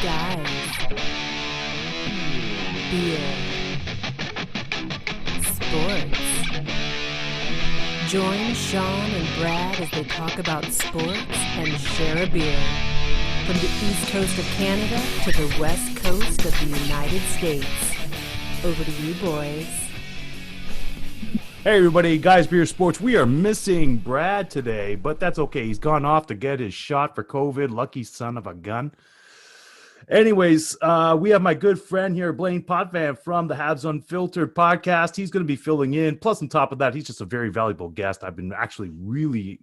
Guys, beer, sports. Join Sean and Brad as they talk about sports and share a beer. From the east coast of Canada to the west coast of the United States. Over to you, boys. Hey everybody, GuysBeerSports. We are missing Brad today, but that's okay. He's gone off to get his shot for COVID. Lucky son of a gun. Anyways, we have my good friend here, Blain Potvin from the Habs Unfiltered podcast. He's going to be filling in. Plus, on top of that, he's just a very valuable guest. I've been actually really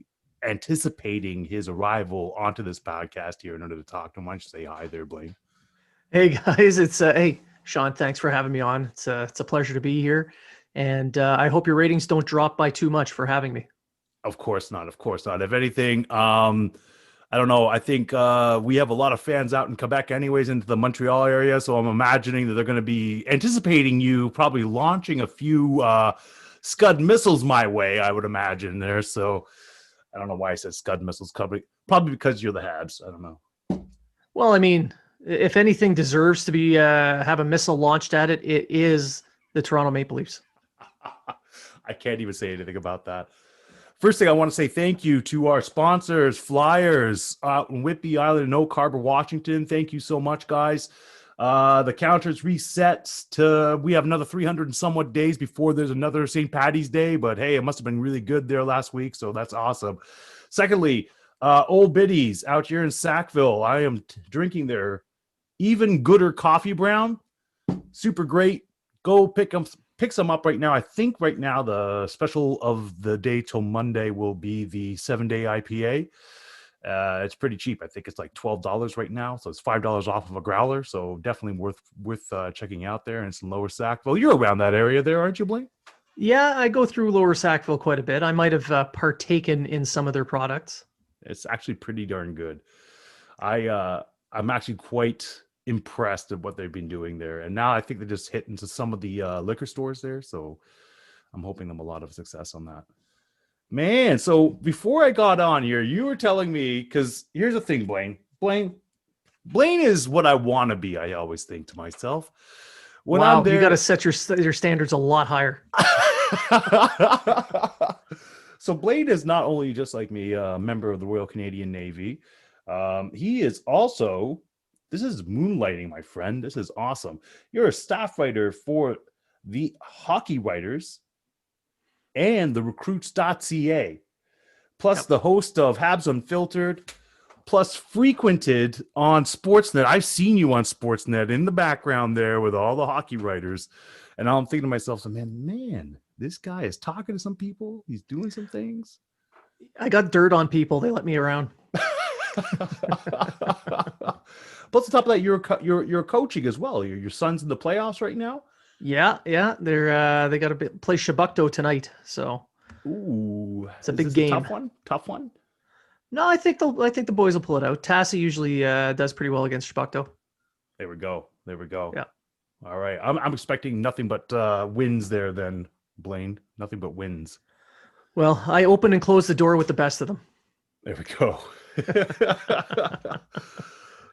anticipating his arrival onto this podcast here in order to talk to him. Why don't you say hi there, Blain? Hey guys, hey Sean, thanks for having me on. It's a pleasure to be here, and I hope your ratings don't drop by too much for having me. Of course not. Of course not. If anything, I don't know. I think we have a lot of fans out in Quebec anyways, into the Montreal area. So I'm imagining that they're going to be anticipating you probably launching a few Scud missiles my way, I would imagine there. So I don't know why I said Scud missiles. Probably because you're the Habs. I don't know. Well, I mean, if anything deserves to be have a missile launched at it, it is the Toronto Maple Leafs. I can't even say anything about that. First thing I want to say thank you to our sponsors, Flyers out in Whitby Island and Oak Harbor, Washington. Thank you so much, guys. The counters resets to, we have another 300 and somewhat days before there's another St. Patty's Day, but hey, it must have been really good there last week, so that's awesome. Secondly, Ol Biddys out here in Sackville. I am drinking their even gooder coffee brown. Super great. Go pick some up right now. I think right now the special of the day till Monday will be the 7-day IPA. It's pretty cheap. I think it's like $12 right now, so it's $5 off of a growler. So definitely worth checking out there. And it's in Lower Sackville. You're around that area there, aren't you, Blaine? Yeah, I go through Lower Sackville quite a bit. I might have partaken in some of their products. It's actually pretty darn good. I'm actually quite impressed at what they've been doing there, and now I think they just hit into some of the liquor stores there, so I'm hoping them a lot of success on that, man. So before I got on here, you were telling me, because here's the thing, Blaine is what I want to be. I always think to myself, when wow, I'm there, you got to set your standards a lot higher. So Blaine is not only, just like me, a member of the Royal Canadian Navy. He is also, this is moonlighting, my friend. This is awesome. You're a staff writer for the Hockey Writers and the recrutes.ca, plus the host of Habs Unfiltered, plus frequented on Sportsnet. I've seen you on Sportsnet in the background there with all the hockey writers. And I'm thinking to myself, so man, this guy is talking to some people. He's doing some things. I got dirt on people. They let me around. Plus, on top of that, you're coaching as well. Your son's in the playoffs right now. Yeah, they got to play Shabukto tonight, so ooh, it's a big game. Tough one. No, I think the boys will pull it out. Tassi usually does pretty well against Shabukto. There we go. Yeah. All right. I'm expecting nothing but wins there then, Blaine. Nothing but wins. Well, I open and close the door with the best of them. There we go.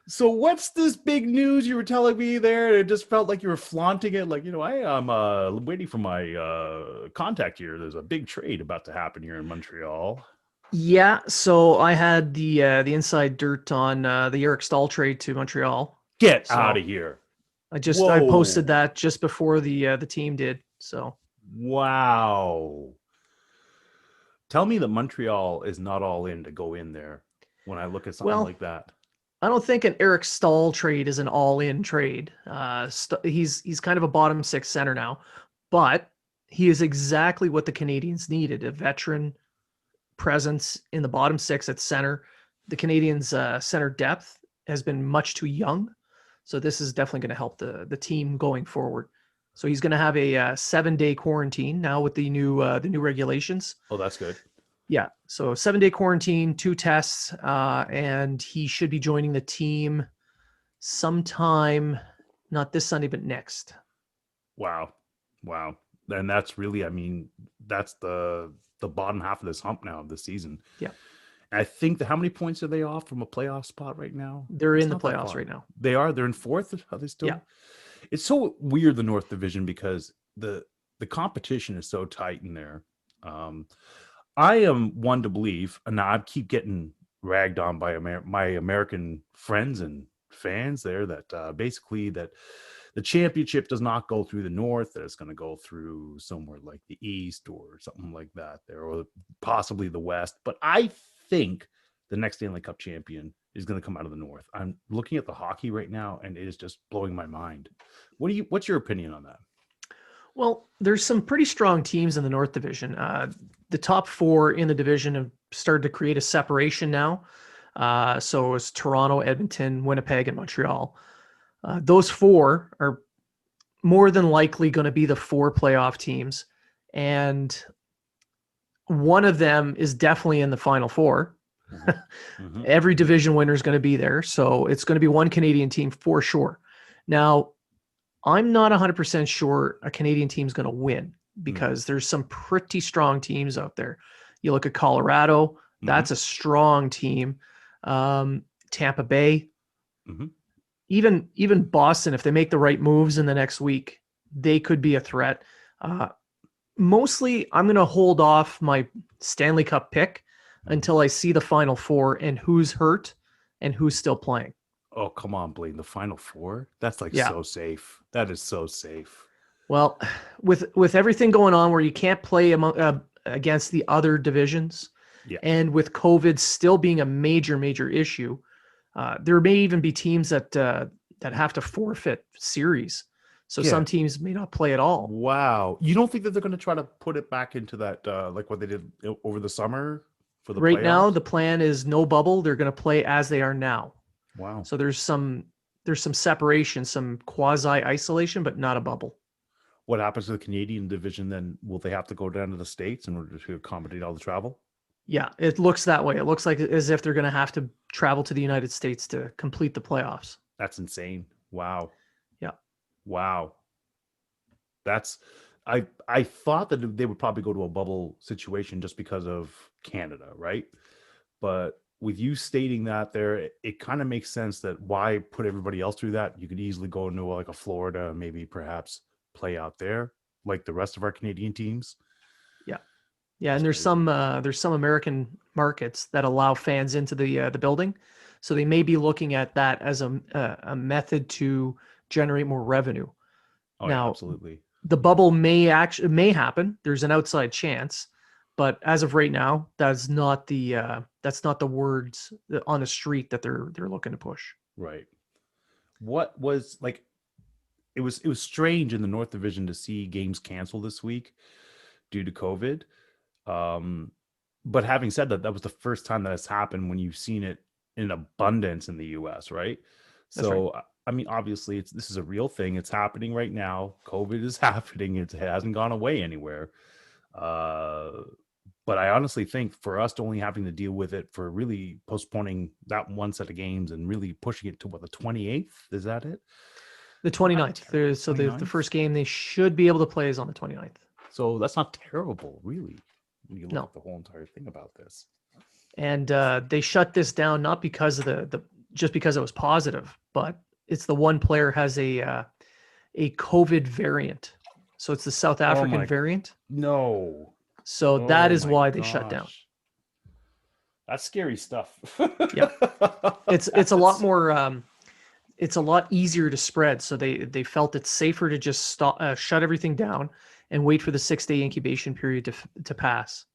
So what's this big news you were telling me there? It just felt like you were flaunting it. Like, I'm waiting for my contact here. There's a big trade about to happen here in Montreal. Yeah, so I had the inside dirt on the Eric Stahl trade to Montreal. Get out of here. I posted that just before the team did. So wow. Tell me that Montreal is not all in to go in there when I look at something like that. I don't think an Eric Stahl trade is an all-in trade. He's kind of a bottom six center now, but he is exactly what the Canadians needed, a veteran presence in the bottom six at center. The Canadians' center depth has been much too young, so this is definitely going to help the team going forward. So he's going to have a 7-day quarantine now with the new regulations. Oh, that's good. Yeah, so 7-day quarantine, 2 tests, and he should be joining the team sometime, not this Sunday, but next. Wow. And that's really, that's the bottom half of this hump now of the season. Yeah. I think how many points are they off from a playoff spot right now? They're It's in the not that playoffs far. right now. They are. They're in fourth. Are they still? Yeah. It's so weird, the North Division, because the competition is so tight in there. I am one to believe, and I keep getting ragged on by my American friends and fans there, that basically that the championship does not go through the North, that it's going to go through somewhere like the East or something like that there, or possibly the West. But I think the next Stanley Cup champion is going to come out of the North. I'm looking at the hockey right now, and it is just blowing my mind. What's your opinion on that? Well, there's some pretty strong teams in the North Division. The top four in the division have started to create a separation now. So it's Toronto, Edmonton, Winnipeg, and Montreal. Those four are more than likely going to be the four playoff teams. And one of them is definitely in the Final Four. Mm-hmm. Every division winner is going to be there. So it's going to be one Canadian team for sure. Now, I'm not 100% sure a Canadian team is going to win, because there's some pretty strong teams out there. You look at Colorado, that's a strong team. Tampa Bay, even Boston, if they make the right moves in the next week, they could be a threat. Mostly, I'm going to hold off my Stanley Cup pick until I see the Final Four and who's hurt and who's still playing. Oh, come on, Blain. The Final Four? That's so safe. That is so safe. Well, with everything going on where you can't play against the other divisions, and with COVID still being a major issue, there may even be teams that have to forfeit series. So some teams may not play at all. Wow. You don't think that they're going to try to put it back into that, like what they did over the summer for the right playoffs? Now, the plan is no bubble. They're going to play as they are now. Wow. So there's some separation, some quasi isolation, but not a bubble. What happens to the Canadian division then? Will they have to go down to the States in order to accommodate all the travel? Yeah, it looks that way. It looks like as if they're going to have to travel to the United States to complete the playoffs. That's insane. Wow. Yeah. Wow. I thought that they would probably go to a bubble situation just because of Canada, right? But with you stating that there, it kind of makes sense that why put everybody else through that? You could easily go into like a Florida, maybe perhaps play out there like the rest of our Canadian teams. Yeah, and there's some American markets that allow fans into the building, so they may be looking at that as a method to generate more revenue. Oh, now, yeah, absolutely. The bubble may happen. There's an outside chance, but as of right now, that's not the words on the street that they're looking to push. Right. What was like? It was strange in the North Division to see games canceled this week due to COVID. But having said that, that was the first time that has happened when you've seen it in abundance in the US, right? That's So, right. I mean, obviously this is a real thing. It's happening right now. COVID is happening. It hasn't gone away anywhere. But I honestly think for us to only having to deal with it for really postponing that one set of games and really pushing it to the 28th, is that it? The 29th. So the 29th? first game they should be able to play is on the 29th. So that's not terrible, really, when you look No. at the whole entire thing about this. And they shut this down not because of just because it was positive, but it's the one player has a COVID variant. So it's the South African variant. No. So that is why they shut down. That's scary stuff. Yeah. It's a lot more it's a lot easier to spread. So they felt it's safer to just shut everything down and wait for the 6-day incubation period to pass.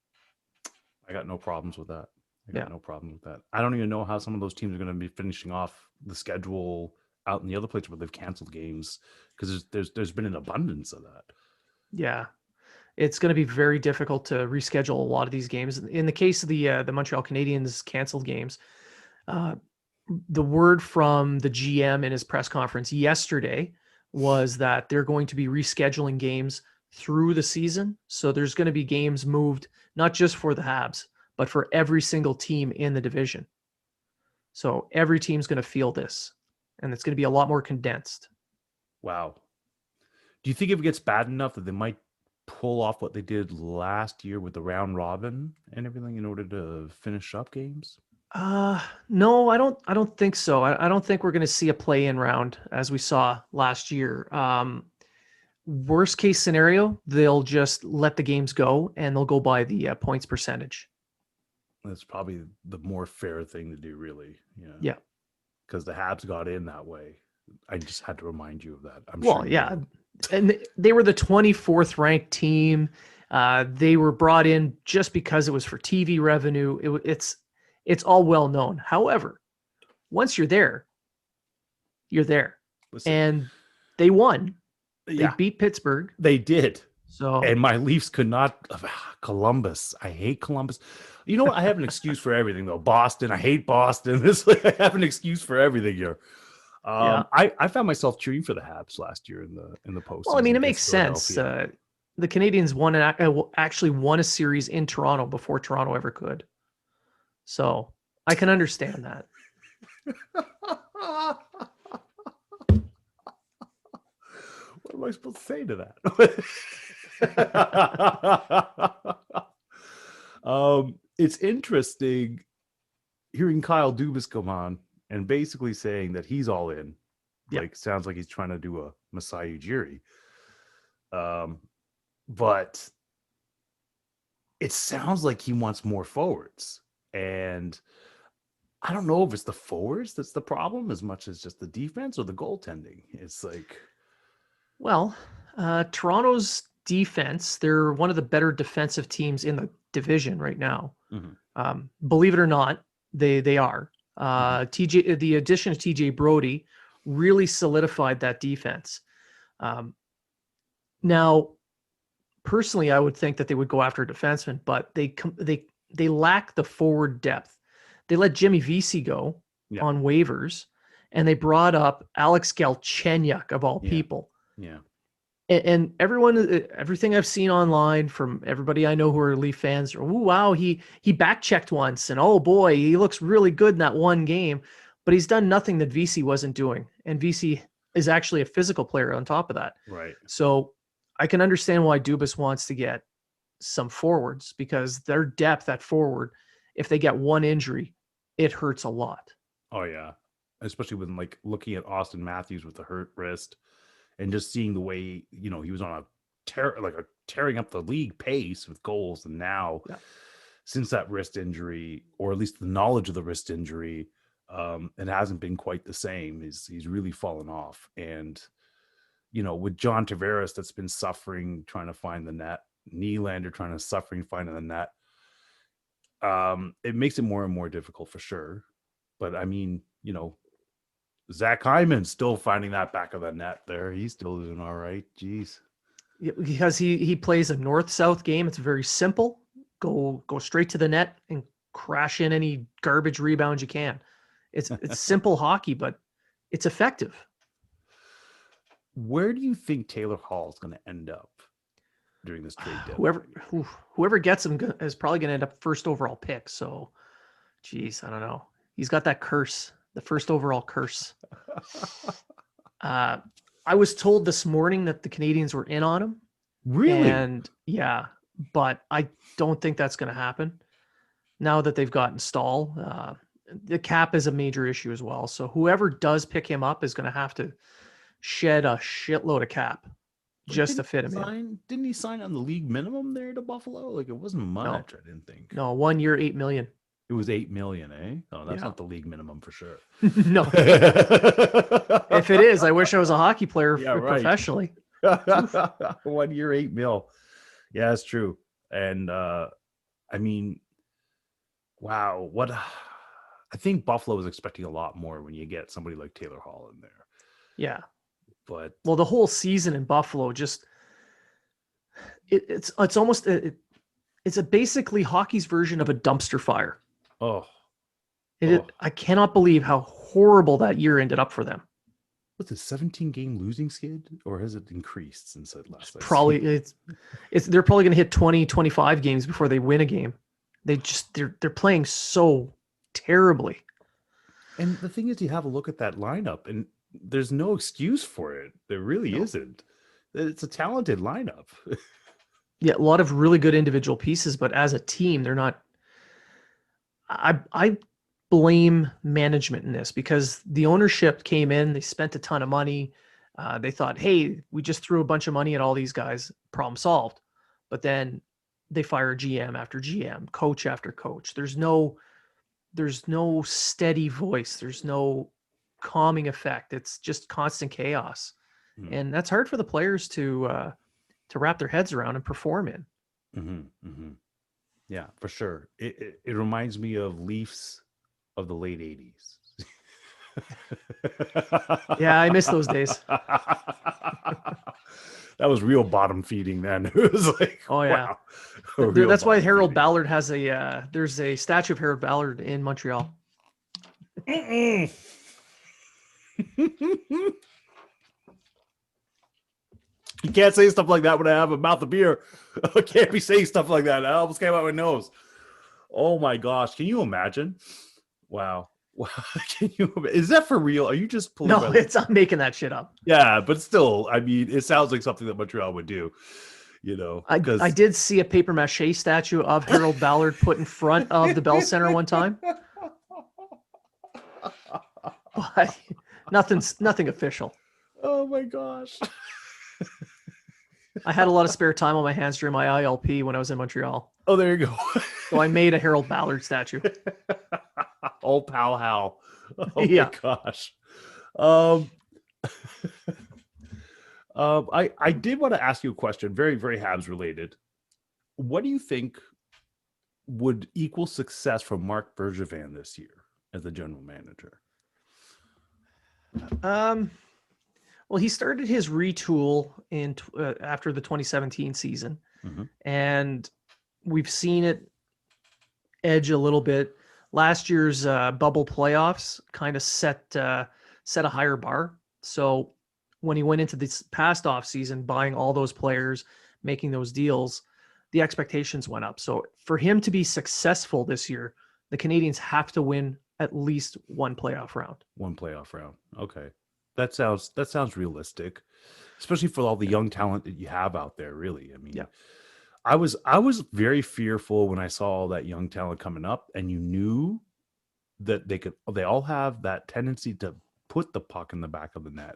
I got no problems with that. Yeah. No problem with that. I don't even know how some of those teams are going to be finishing off the schedule out in the other places where they've canceled games, because there's been an abundance of that. Yeah. It's going to be very difficult to reschedule a lot of these games. In the case of the Montreal Canadiens canceled games, the word from the GM in his press conference yesterday was that they're going to be rescheduling games through the season. So there's going to be games moved, not just for the Habs, but for every single team in the division. So every team's going to feel this, and it's going to be a lot more condensed. Wow. Do you think if it gets bad enough that they might pull off what they did last year with the round robin and everything in order to finish up games? No, I don't think so. I don't think we're going to see a play-in round as we saw last year. Worst case scenario, they'll just let the games go and they'll go by the points percentage. That's probably the more fair thing to do, really. Yeah. Because the Habs got in that way. I just had to remind you of that. I'm Well, sure. yeah. And they were the 24th ranked team. They were brought in just because it was for TV revenue. It's all well known. However, once you're there, you're there. Listen, and they won. They yeah, beat Pittsburgh. they did. So And my Leafs could not. Columbus. I hate Columbus. You know what? I have an excuse for everything, though. Boston. I hate Boston. I have an excuse for everything here. Yeah. I found myself cheering for the Habs last year in the postseason. Well, I mean, it makes sense. The Canadians actually won a series in Toronto before Toronto ever could. So I can understand that. What am I supposed to say to that? It's interesting hearing Kyle Dubas come on and basically saying that he's all in. Yeah. Like, sounds like he's trying to do a Masai Ujiri. But it sounds like he wants more forwards. And I don't know if it's the forwards that's the problem as much as just the defense or the goaltending. It's like, well, Toronto's defense, they're one of the better defensive teams in the division right now. mm-hmm. Believe it or not, they are. The addition of TJ Brody really solidified that defense. Now, personally, I would think that they would go after a defenseman, but they lack the forward depth. They let Jimmy Vesey go on waivers, and they brought up Alex Galchenyuk of all people. Yeah. And everything I've seen online from everybody I know who are Leaf fans, oh wow, he back checked once, and oh boy, he looks really good in that one game, but he's done nothing that VC wasn't doing, and VC is actually a physical player on top of that. Right. So I can understand why Dubas wants to get some forwards, because their depth at forward, if they get one injury, it hurts a lot. Oh yeah, especially when like looking at Austin Matthews with the hurt wrist. And just seeing the way, he was on a tearing up the league pace with goals. And now, since that wrist injury, or at least the knowledge of the wrist injury, it hasn't been quite the same. He's really fallen off. And, with John Tavares, that's been suffering, trying to find the net, Nylander suffering, finding the net. It makes it more and more difficult for sure. But I mean, Zach Hyman's still finding that back of the net there. He's still doing all right. Jeez. Yeah, because he plays a north-south game. It's very simple. Go straight to the net and crash in any garbage rebound you can. It's simple hockey, but it's effective. Where do you think Taylor Hall is going to end up during this trade deadline? Whoever gets him is probably going to end up first overall pick. So, geez, I don't know. He's got that curse. The first overall curse. I was told this morning that the Canadians were in on him. Really? And yeah, but I don't think that's going to happen now that they've gotten Stahl. The cap is a major issue as well. So whoever does pick him up is going to have to shed a shitload of cap just to fit him in. Didn't he sign on the league minimum there to Buffalo? Like, it wasn't much, I didn't think. No, 1 year, $8 million. It was $8 million, eh? Oh, that's not the league minimum for sure. No. If it is, I wish I was a hockey player professionally. 1 year, $8 million. Yeah, that's true. And I mean, wow, I think Buffalo was expecting a lot more when you get somebody like Taylor Hall in there. Yeah. But the whole season in Buffalo just it's almost it's a basically hockey's version of a dumpster fire. I cannot believe how horrible that year ended up for them. What's a 17-game losing skid, or has it increased since that last? They're probably going to hit 20, 25 games before they win a game. They're playing so terribly. And the thing is, you have a look at that lineup, and there's no excuse for it. There really isn't. It's a talented lineup. Yeah, a lot of really good individual pieces, but as a team, they're not. I blame management in this because the ownership came in, they spent a ton of money. They thought, hey, we just threw a bunch of money at all these guys, problem solved. But then they fire GM after GM, coach after coach. There's no steady voice. There's no calming effect. It's just constant chaos. And that's hard for the players to wrap their heads around and perform in. Yeah, for sure. It reminds me of Leafs of the late 80s. Yeah, I miss those days. That was real bottom feeding then. It was like, oh yeah. Wow. That's why Harold Ballard has there's a statue of Harold Ballard in Montreal. You can't say stuff like that when I have a mouth of beer. I can't be saying stuff like that. I almost came out my nose. Oh my gosh. Can you imagine? Wow. Is that for real? Are you just pulling? No, I'm making that shit up. Yeah, but still, I mean, it sounds like something that Montreal would do. You know, I did see a paper mache statue of Harold Ballard put in front of the Bell Center one time. But nothing official. Oh my gosh. I had a lot of spare time on my hands during my ILP when I was in Montreal. Oh, there you go. So I made a Harold Ballard statue. Oh, pal Hal. Oh yeah. My gosh. I did want to ask you a question, very, very Habs related. What do you think would equal success for Marc Bergevin this year as the general manager? Well, he started his retool in after the 2017 season, and we've seen it edge a little bit. Last year's bubble playoffs kind of set a higher bar. So when he went into this past off season, buying all those players, making those deals, the expectations went up. So for him to be successful this year, the Canadiens have to win at least one playoff round. One playoff round. Okay. That sounds realistic, especially for all the young talent that you have out there, really. I mean, yeah. I was very fearful when I saw all that young talent coming up, and you knew that they all have that tendency to put the puck in the back of the net.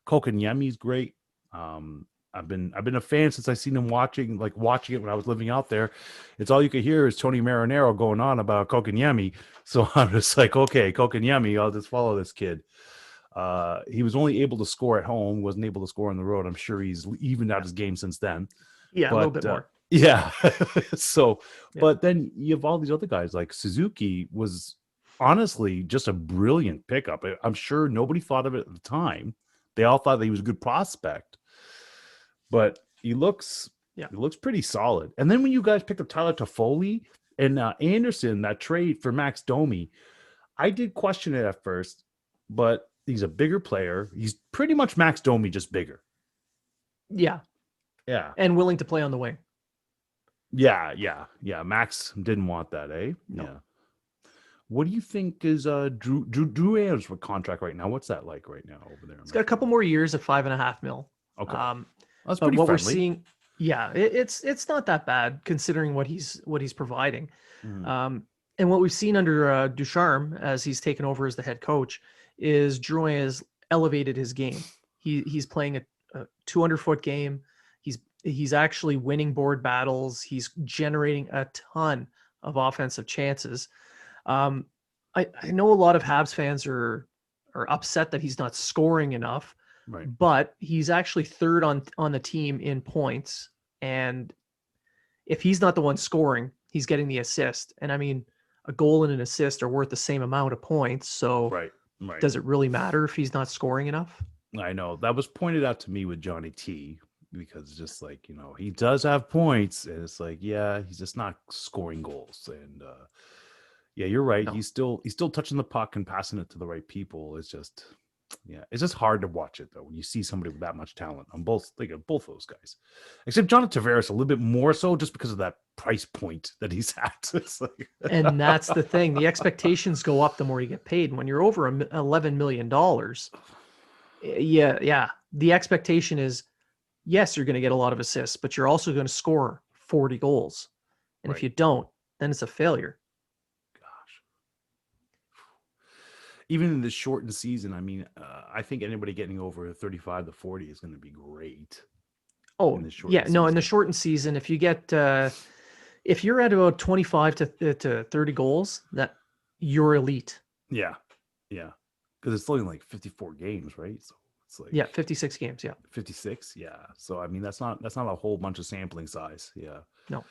Kotkaniemi's great. I've been a fan since I seen him watching it when I was living out there. It's all you could hear is Tony Marinaro going on about Kotkaniemi. So I'm just like, okay, Kotkaniemi, I'll just follow this kid. He was only able to score at home, wasn't able to score on the road. I'm sure he's evened out his game since then. Yeah, a little bit more. Yeah. So, yeah. But then you have all these other guys like Suzuki was honestly just a brilliant pickup. I'm sure nobody thought of it at the time. They all thought that he was a good prospect, but he looks pretty solid. And then when you guys picked up Tyler Toffoli and Anderson, that trade for Max Domi, I did question it at first, but he's a bigger player. He's pretty much Max Domi, just bigger. Yeah. Yeah. And willing to play on the wing. Yeah. Max didn't want that, eh? No. Yeah. What do you think is Drew Ayers for contract right now? What's that like right now over there? He's got a couple more years at $5.5 million. Okay. That's pretty friendly. We're seeing, it's not that bad considering what he's providing. Mm. And what we've seen under Ducharme as he's taken over as the head coach is Drouin has elevated his game. He's playing a 200-foot game. He's actually winning board battles. He's generating a ton of offensive chances. I know a lot of Habs fans are upset that he's not scoring enough, right? But he's actually third on the team in points. And if he's not the one scoring, he's getting the assist. And I mean, a goal and an assist are worth the same amount of points. So right. Does it really matter if he's not scoring enough? I know that was pointed out to me with Johnny T, because just like, he does have points, and it's like, yeah, he's just not scoring goals. And yeah, you're right. No. He's still touching the puck and passing it to the right people. It's just hard to watch it though when you see somebody with that much talent on both those guys. Except Jonathan Tavares a little bit more so, just because of that price point that he's at. It's like... And that's the thing. The expectations go up the more you get paid. And when you're over $11 million, yeah, the expectation is yes, you're going to get a lot of assists, but you're also going to score 40 goals. And if Right. you don't, then it's a failure. Gosh. Even in this shortened season, I mean, I think anybody getting over 35 to 40 is going to be great. Oh, In the shortened yeah. No, in the season. shortened season, if you get, if you're at about 25 to 30 goals, that you're elite. Yeah. Yeah. Because it's only like 54 games, right? So it's like Yeah, 56 games. Yeah. 56. Yeah. So I mean that's not a whole bunch of sampling size. Yeah. No.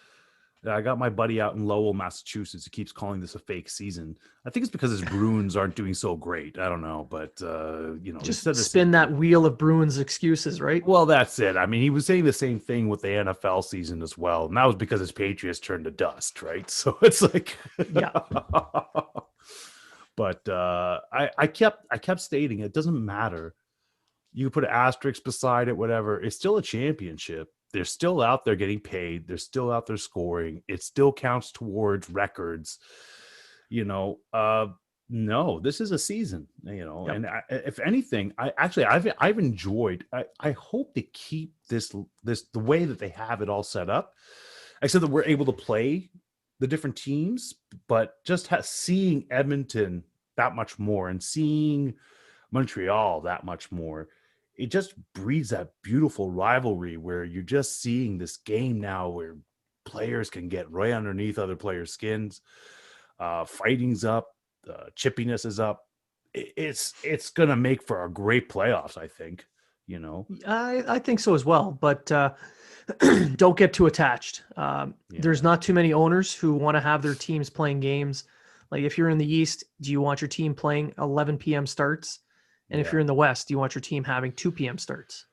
I got my buddy out in Lowell, Massachusetts, who keeps calling this a fake season. I think it's because his Bruins aren't doing so great. I don't know, but you know, he Just said the spin same that thing. wheel of Bruins excuses, right? Well, that's it. I mean, he was saying the same thing with the NFL season as well, and that was because his Patriots turned to dust, right? So it's like, Yeah. But I kept stating it doesn't matter. You put an asterisk beside it, whatever. It's still a championship. They're still out there getting paid. They're still out there scoring. It still counts towards records. You know, no, this is a season. You know, Yep. and if anything, I've enjoyed. I hope they keep this the way that they have it all set up. Except that we're able to play the different teams, but just seeing Edmonton that much more and seeing Montreal that much more, it just breeds that beautiful rivalry where you're just seeing this game now where players can get right underneath other players' skins. Fighting's up, chippiness is up. It's gonna make for a great playoffs, I think. You know, I think so as well, but don't get too attached. There's not too many owners who want to have their teams playing games. Like if you're in the East, do you want your team playing 11 p.m. starts? And if you're in the West, do you want your team having 2 p.m. starts?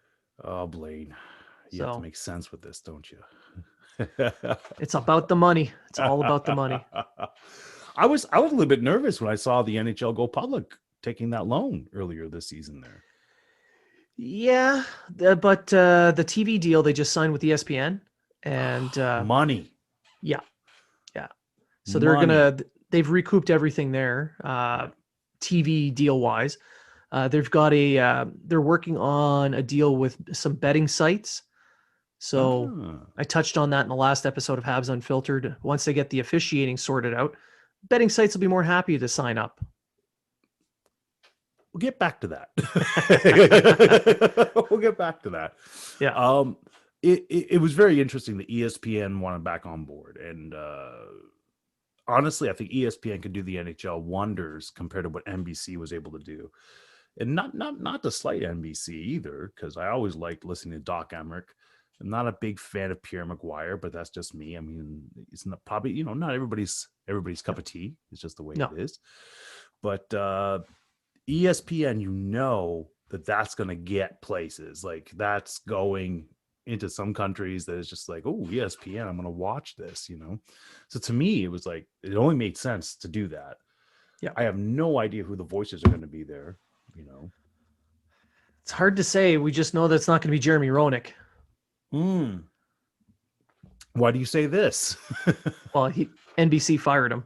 Oh, Blaine, you have to make sense with this, don't you? It's about the money. It's all about the money. I was a little bit nervous when I saw the NHL go public taking that loan earlier this season there. Yeah, but the TV deal they just signed with ESPN and money. Yeah. So they've recouped everything there, TV deal wise. They've got they're working on a deal with some betting sites. So I touched on that in the last episode of Habs Unfiltered. Once they get the officiating sorted out, betting sites will be more happy to sign up. We'll get back to that. We'll get back to that. Yeah. It was very interesting that ESPN wanted back on board. And honestly, I think ESPN could do the NHL wonders compared to what NBC was able to do. And not to slight NBC either, because I always liked listening to Doc Emmerich. I'm not a big fan of Pierre McGuire, but that's just me. I mean, it's not probably, you know, not everybody's cup of tea. It's just the way it is. But ESPN, you know that's going to get places. Like that's going into some countries that is just like, oh, ESPN, I'm going to watch this, you know? So to me, it was like, it only made sense to do that. Yeah. I have no idea who the voices are going to be there, you know? It's hard to say. We just know that it's not going to be Jeremy Roenick. Why do you say this? Well, NBC fired him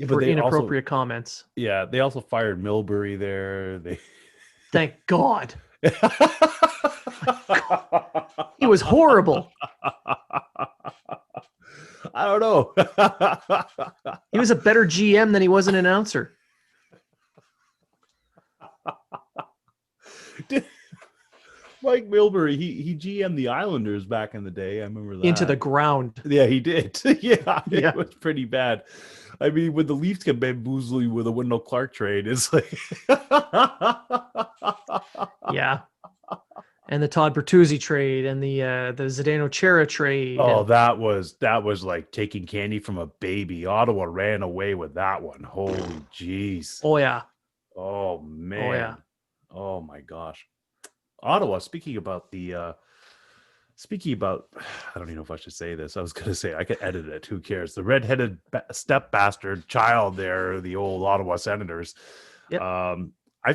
for inappropriate comments. Yeah, they also fired Milbury there. Thank God. He was horrible. I don't know. He was a better GM than he was an announcer. Mike Milbury, he GM'd the Islanders back in the day. I remember that. Into the ground. Yeah, he did. Yeah, it was pretty bad. I mean, when the Leafs get bamboozling with a Wendell Clark trade, it's like... Yeah. And the Todd Bertuzzi trade and the Zdeno Chara trade. Oh, that was like taking candy from a baby. Ottawa ran away with that one. Holy jeez. Oh, yeah. Oh, man. Oh, yeah. Oh, my gosh. Ottawa, speaking about, I don't even know if I should say this. I was going to say, I could edit it. Who cares? The redheaded step bastard child there, the old Ottawa Senators. Yep. I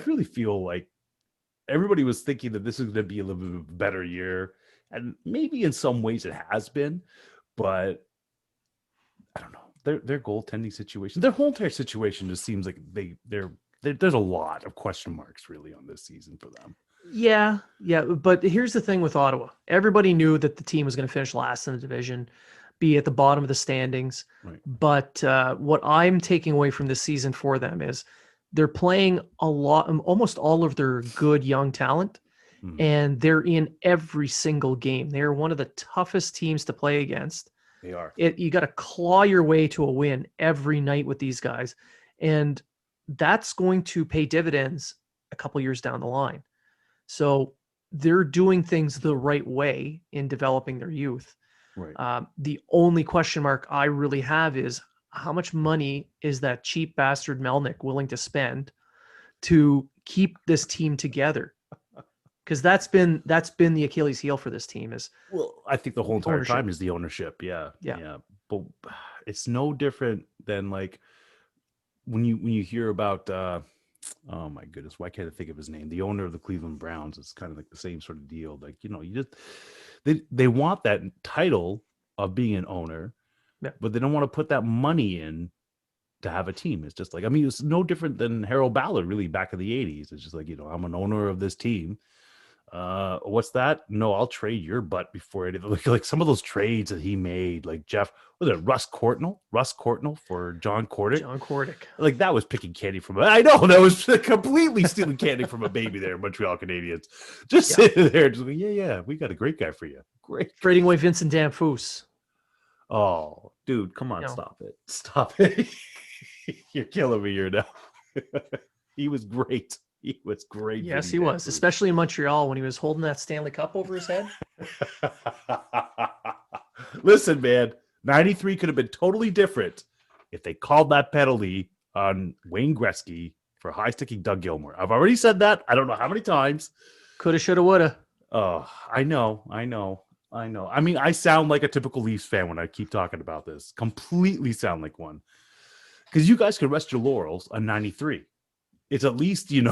really feel like everybody was thinking that this is going to be a little bit better year. And maybe in some ways it has been, but I don't know. Their goaltending situation, their whole entire situation just seems like there's a lot of question marks really on this season for them. Yeah. But here's the thing with Ottawa. Everybody knew that the team was going to finish last in the division, be at the bottom of the standings. Right. But what I'm taking away from this season for them is they're playing almost all of their good young talent, and they're in every single game. They're one of the toughest teams to play against. They are. You got to claw your way to a win every night with these guys. And that's going to pay dividends a couple years down the line. So they're doing things the right way in developing their youth. Right. The only question mark I really have is how much money is that cheap bastard Melnick willing to spend to keep this team together? Because that's been the Achilles heel for this team. Well, I think the whole entire ownership. time is the ownership. Yeah. But it's no different than like when you hear about oh my goodness, why can't I think of his name? The owner of the Cleveland Browns. It's kind of like the same sort of deal. Like, you just they want that title of being an owner, but they don't want to put that money in to have a team. It's just like, I mean, it's no different than Harold Ballard really back in the 80s. It's just like, I'm an owner of this team. What's that? No, I'll trade your butt before it. Like some of those trades that he made, like Russ Courtnall for John Cordick. Like that was picking candy from I know that was completely stealing candy from a baby there, Montreal Canadiens. Just sitting there, just like, yeah, we got a great guy for you. Great. Trading away Vincent Danfus. Oh, dude, come on, stop it. You're killing me here now. He was great. He was great. Yes, he was, especially in Montreal when he was holding that Stanley Cup over his head. Listen, man, 93 could have been totally different if they called that penalty on Wayne Gretzky for high-sticking Doug Gilmour. I've already said that. I don't know how many times. Coulda, shoulda, woulda. Oh, I know. I mean, I sound like a typical Leafs fan when I keep talking about this. Completely sound like one. Because you guys can rest your laurels on 93. It's at least, it's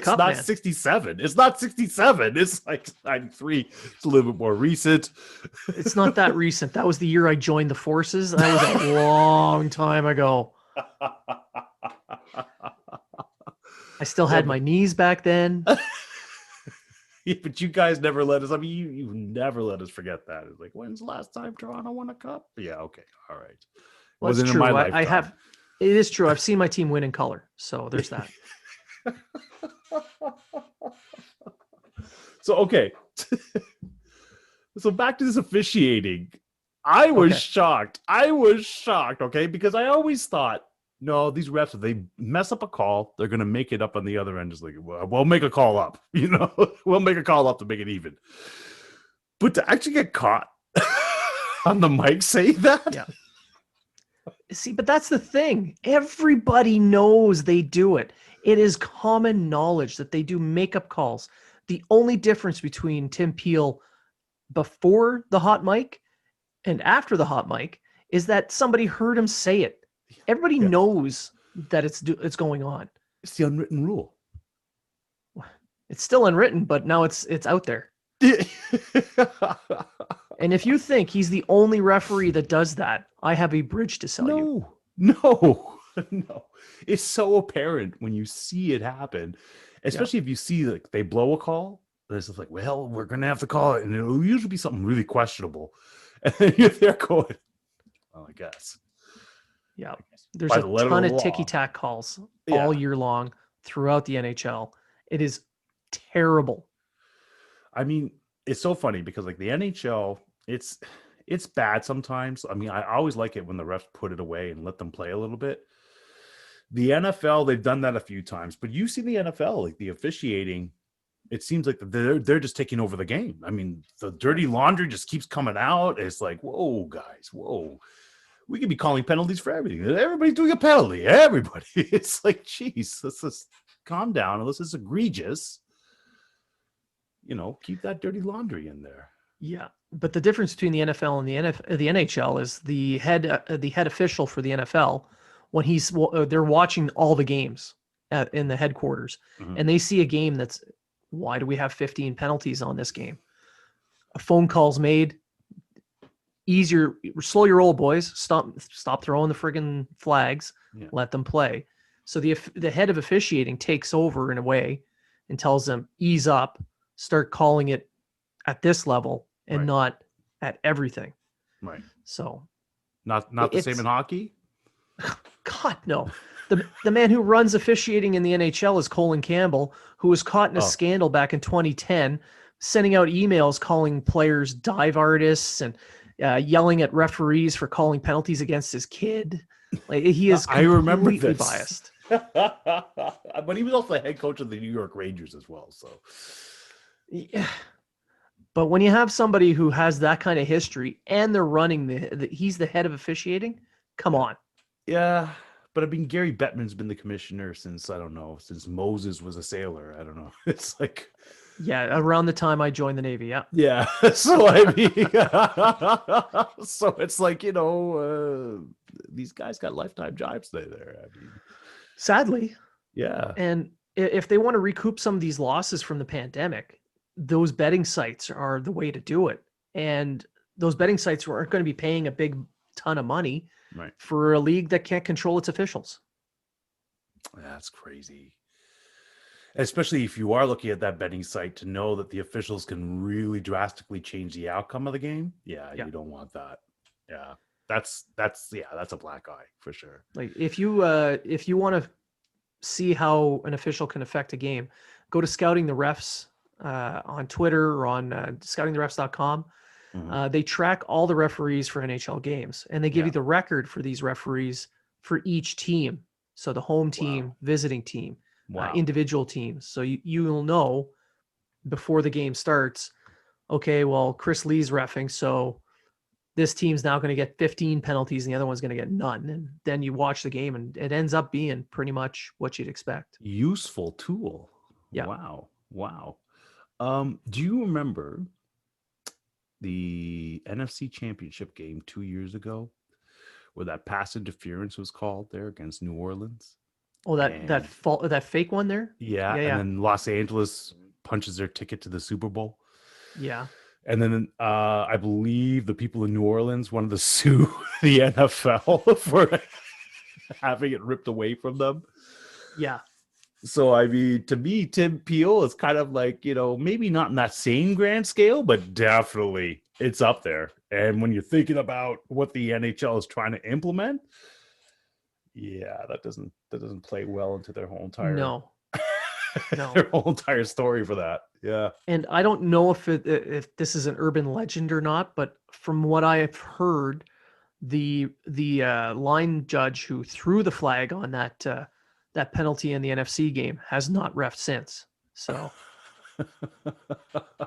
cup, not man. 67. It's not 67. It's like 93. It's a little bit more recent. It's not that recent. That was the year I joined the forces. That was a long time ago. I still had my knees back then. Yeah, but you guys never let us. I mean, you never let us forget that. It's like, when's the last time Toronto won a cup? Yeah, okay, all right. Well, Wasn't true. in my lifetime. I have. It is true. I've seen my team win in color, so there's that. So okay, so back to this officiating. I was shocked. Okay, because I always thought, no, these refs, if they mess up a call, they're gonna make it up on the other end. Just like, well, we'll make a call up. We'll make a call up to make it even. But to actually get caught on the mic saying that, yeah. See, but that's the thing. Everybody knows they do it. It is common knowledge that they do makeup calls. The only difference between Tim Peel before the hot mic and after the hot mic is that somebody heard him say it. Everybody knows that it's going on. It's the unwritten rule. It's still unwritten, but now it's out there. And if you think he's the only referee that does that, I have a bridge to sell you. No. It's so apparent when you see it happen, especially if you see like they blow a call. It's just like, well, we're gonna have to call it, and it'll usually be something really questionable. And then you're there going, well, I guess. Yeah, there's a ton of ticky-tack calls all year long throughout the NHL. It is terrible. I mean, it's so funny because like the NHL, it's bad sometimes. I mean, I always like it when the refs put it away and let them play a little bit. The NFL, they've done that a few times, but you see the NFL, like the officiating, it seems like they're just taking over the game. I mean, the dirty laundry just keeps coming out. It's like, whoa, guys, whoa. We could be calling penalties for everything. Everybody's doing a penalty. Everybody. It's like, geez, let's just calm down. Unless it's egregious, keep that dirty laundry in there. Yeah, but the difference between the NFL and the NHL is the head official for the NFL, when they're watching all the games in the headquarters, and they see a game that's, why do we have 15 penalties on this game? A phone call's made. Easier, slow your roll, boys. Stop throwing the friggin' flags. Yeah. Let them play. So the head of officiating takes over in a way and tells them, ease up, start calling it at this level and Right. not at everything. Right. So Not the same in hockey? God, no. The man who runs officiating in the NHL is Colin Campbell, who was caught in a scandal back in 2010, sending out emails calling players dive artists and yelling at referees for calling penalties against his kid. Like, he is completely biased. But he was also the head coach of the New York Rangers as well. So, yeah. But when you have somebody who has that kind of history and they're running he's the head of officiating, come on. Yeah. But I mean, Gary Bettman's been the commissioner since, I don't know, since Moses was a sailor. I don't know. It's like, yeah, around the time I joined the Navy. Yeah. Yeah. So, I mean, so it's like, these guys got lifetime jobs there. I mean, sadly. Yeah. And if they want to recoup some of these losses from the pandemic, those betting sites are the way to do it. And those betting sites aren't going to be paying a big ton of money for a league that can't control its officials. That's crazy. Especially if you are looking at that betting site to know that the officials can really drastically change the outcome of the game. Yeah. You don't want that. Yeah. That's a black eye for sure. Like if you want to see how an official can affect a game, go to Scouting the Refs on Twitter or on scoutingtherefs.com. Mm-hmm. They track all the referees for NHL games, and they give you the record for these referees for each team. So the home team, visiting team, individual teams. So you will know before the game starts, okay, well, Chris Lee's reffing, so this team's now going to get 15 penalties and the other one's going to get none. And then you watch the game and it ends up being pretty much what you'd expect. Useful tool. Yeah. Wow. Do you remember the NFC Championship game 2 years ago where that pass interference was called there against New Orleans? Oh, that fake one there? Yeah. And then Los Angeles punches their ticket to the Super Bowl. Yeah. And then I believe the people in New Orleans wanted to sue the NFL for having it ripped away from them. Yeah. So, I mean, to me, Tim Peel is kind of like, maybe not in that same grand scale, but definitely it's up there. And when you're thinking about what the NHL is trying to implement, that doesn't play well into their whole entire their whole entire story for that. Yeah. And I don't know if this is an urban legend or not, but from what I have heard, the line judge who threw the flag on that penalty in the NFC game has not reffed since. So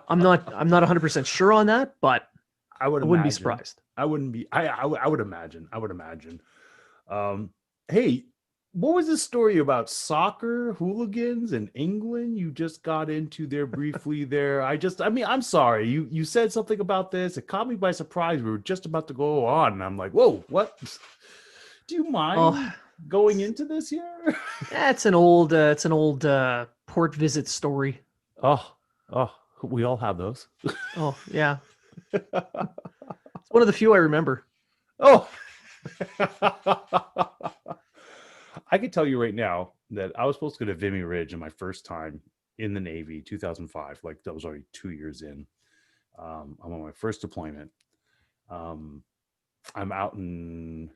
I'm not 100% sure on that, but I wouldn't be surprised. I wouldn't be. I would imagine. Hey, what was this story about soccer hooligans in England? You just got into there briefly there. I'm sorry. You said something about this. It caught me by surprise. We were just about to go on, and I'm like, whoa, what? Do you mind going into this here? It's an old port visit story. Oh, we all have those. Oh, yeah. It's one of the few I remember. Oh. I can tell you right now that I was supposed to go to Vimy Ridge in my first time in the Navy, 2005. Like, that was already 2 years in. I'm on my first deployment. I'm out in,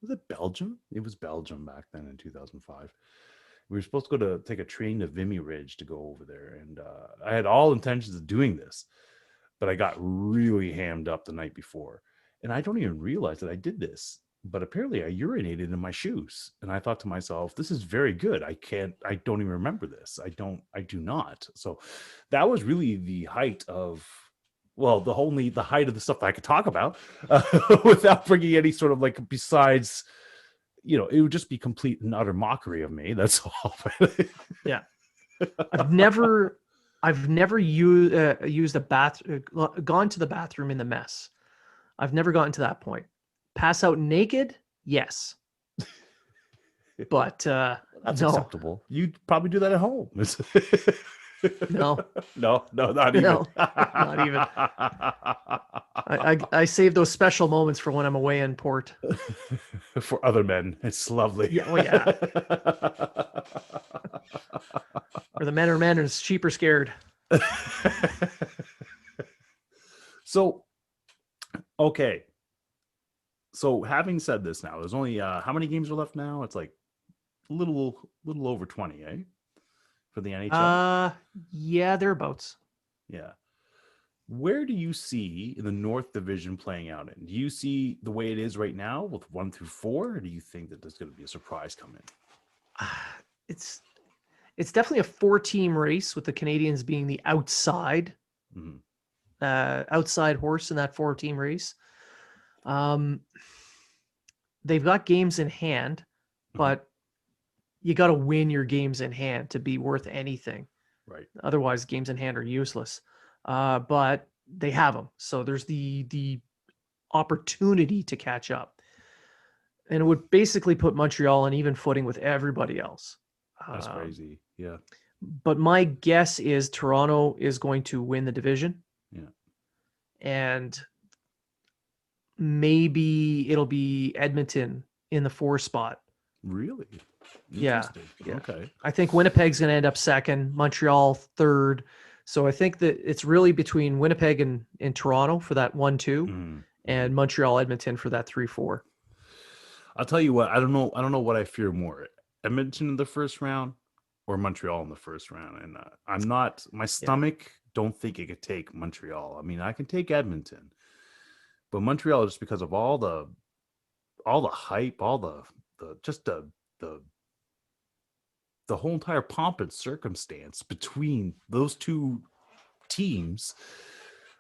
was it Belgium? It was Belgium back then in 2005. We were supposed to go to take a train to Vimy Ridge to go over there. And I had all intentions of doing this, but I got really hammed up the night before. And I don't even realize that I did this. But apparently I urinated in my shoes. And I thought to myself, this is very good. I don't even remember this. I do not. So that was really the height of, the height of the stuff that I could talk about without bringing any sort of like, besides, it would just be complete and utter mockery of me. That's all. Yeah. I've never used a gone to the bathroom in the mess. I've never gotten to that point. Pass out naked? Yes. But that's acceptable. You'd probably do that at home. No, not even. No, not even. I save those special moments for when I'm away in port. For other men. It's lovely. Yeah. Oh, yeah. Or the men are men and sheep are scared. So, okay. So having said this now, there's only how many games are left now? It's like a little over 20, eh? For the NHL? Yeah, thereabouts. Yeah. Where do you see in the North Division playing out in? Do you see the way it is right now with 1 through 4, or do you think that there's going to be a surprise coming? It's definitely a 4-team race with the Canadians being the outside horse in that 4-team race. They've got games in hand, but you got to win your games in hand to be worth anything. Right. Otherwise, games in hand are useless. But they have them, so there's the opportunity to catch up, and it would basically put Montreal on even footing with everybody else. That's crazy. Yeah. But my guess is Toronto is going to win the division. Yeah. And maybe it'll be Edmonton in the 4 spot. Really? Yeah. Okay. I think Winnipeg's going to end up second, Montreal third. So I think that it's really between Winnipeg and Toronto for that 1-2 and Montreal Edmonton for that 3-4. I'll tell you what, I don't know what I fear more. Edmonton in the first round or Montreal in the first round. And my stomach don't think it could take Montreal. I mean, I can take Edmonton, but Montreal, just because of all the hype, all the whole entire pomp and circumstance between those two teams,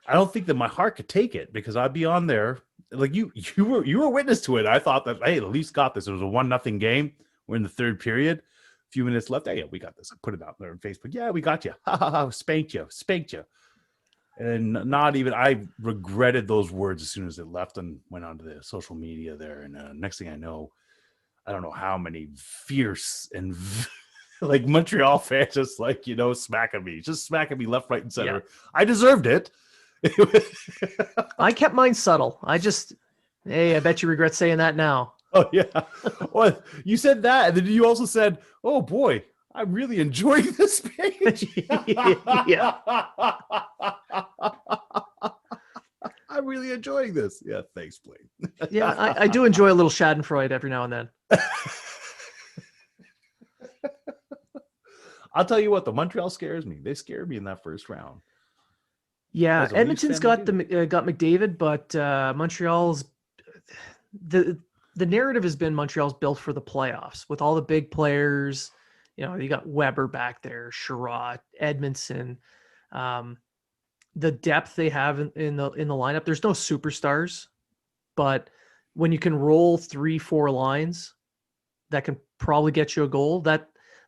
I don't think that my heart could take it, because I'd be on there like you were witness to it. I thought that, hey, at least got this. It was a 1-0 game. We're in the third period. A few minutes left. Hey, yeah, we got this. I put it out there on Facebook. Yeah, we got you. Ha ha ha. Spanked you. And not even, I regretted those words as soon as it left and went onto the social media there. And next thing I know, I don't know how many fierce and like Montreal fans just smacking me left, right, and center. Yeah. I deserved it. I kept mine subtle. I bet you regret saying that now. Oh yeah. Well, you said that, and then you also said, "Oh boy, I'm really enjoying this page." Yeah. I'm really enjoying this. Yeah, thanks, Blain. Yeah, I do enjoy a little Schadenfreude every now and then. I'll tell you what, the Montreal scares me. They scared me in that first round. Yeah, Edmonton's got McDavid, but Montreal's the narrative has been Montreal's built for the playoffs with all the big players. You got Weber back there, Sherratt, Edmondson, the depth they have in the lineup. There's no superstars, but when you can roll 3-4 lines that can probably get you a goal,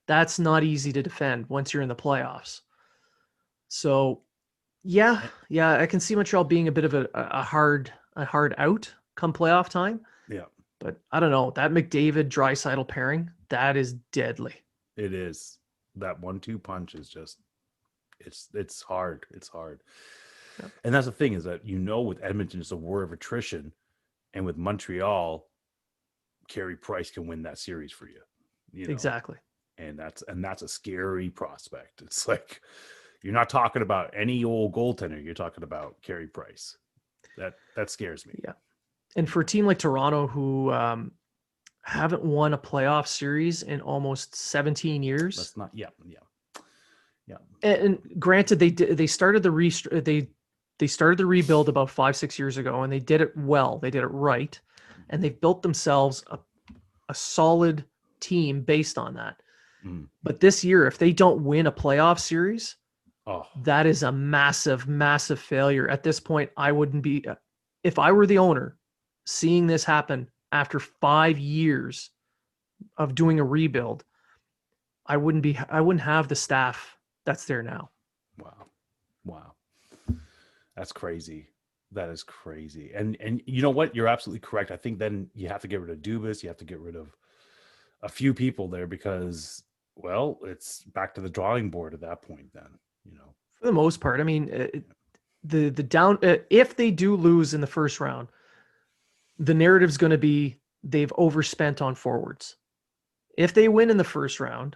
that's not easy to defend once you're in the playoffs. So yeah, I can see Montreal being a bit of a hard out come playoff time. Yeah. But I don't know, that McDavid Draisaitl pairing, that is deadly. It is. That 1-2 punch is just, it's hard. It's hard. Yep. And that's the thing, is that, with Edmonton, it's a war of attrition. And with Montreal, Carey Price can win that series for you. Exactly. And that's a scary prospect. It's like, you're not talking about any old goaltender. You're talking about Carey Price. That scares me. Yeah. And for a team like Toronto, who haven't won a playoff series in almost 17 years. That's not. Yeah. And granted, they started they started the rebuild about 5-6 years ago, and they did it well. They did it right, and they've built themselves a solid team based on that. But this year, if they don't win a playoff series, that is a massive, massive failure. At this point, I wouldn't be, if I were the owner, seeing this happen after 5 years of doing a rebuild, I wouldn't have the staff that's there now. Wow. That's crazy. That is crazy. And you know what? You're absolutely correct. I think then you have to get rid of Dubas. You have to get rid of a few people there, because, well, it's back to the drawing board at that point then, For the most part, I mean, the down if they do lose in the first round, the narrative's going to be they've overspent on forwards. If they win in the first round,